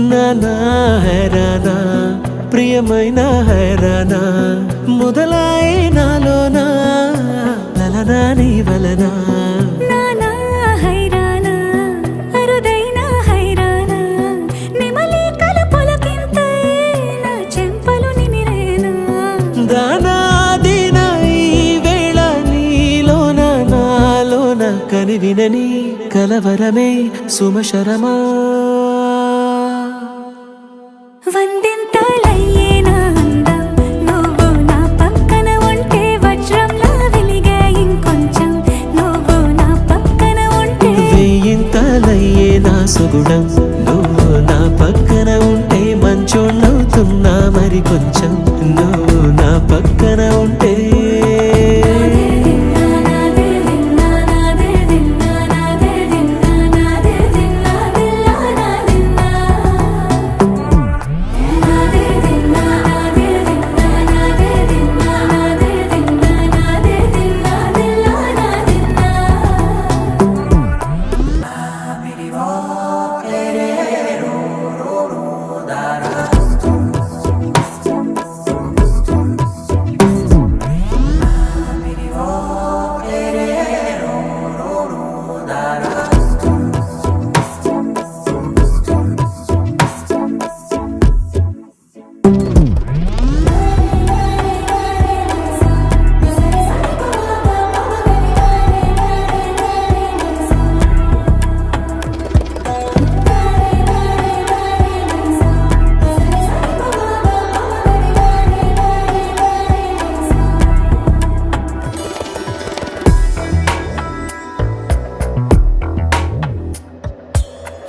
నానా హైరానా ప్రియమైన హైరానా మొదలై నాలోనా లలనా నీ వలనా నానా హైరానా అరుదైన హైరానా నిమలి కలపులకింతై నా చెంపలు నిమిరేనా దానా దిన ఈ వేళ నీలోన నాలోన కనివినని కలవరమే సుమశరమా వందింతలయ్యేనా అందం నువ్వు నా పక్కన ఉంటే వజ్రంలా వెలిగే ఇంకొంచెం నువ్వు నా పక్కన ఉంటే వెయ్యింతలయ్యే నా సుగుణం నువ్వు నా పక్కన ఉంటే మంచోణ్ణవుతున్నా మరి కొంచెం నువ్వు నా పక్కన ఉంటే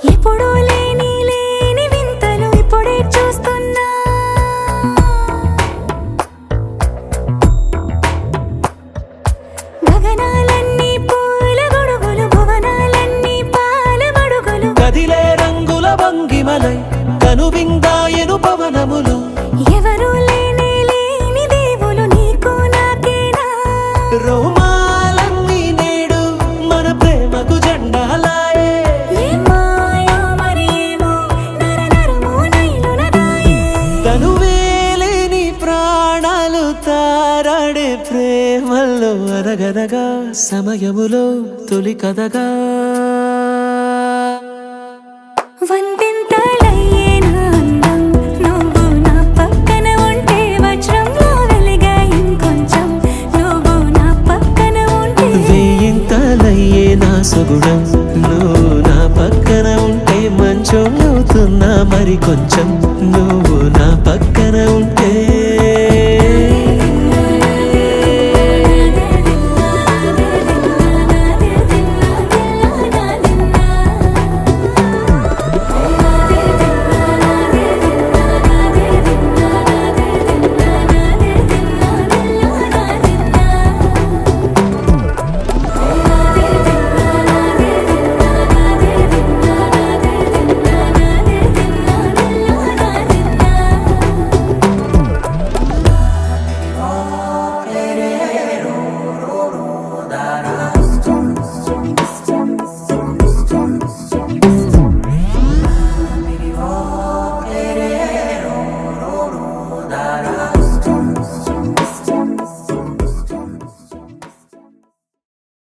ఎప్పుడూ లేని వింతలు ఇప్పుడే చూస్తున్నా గగనాలన్నీ పూల గొడుగులు భువనాలన్నీ పాల మడుగులు కదిలే రంగుల భంగిమలై కనువిందాయను పవనములు ఎవరూ లేని దేవులు నీకు నాకేనా రోమాలన్నీ నేడు మన ప్రేమకు జెండాలాయే మాయో మరేమో నరనరమో నైలునదాయే తనువేలేని ప్రాణాలు తారాడే ప్రేమల్లో అరగనగా సమయములో తొలి కథగా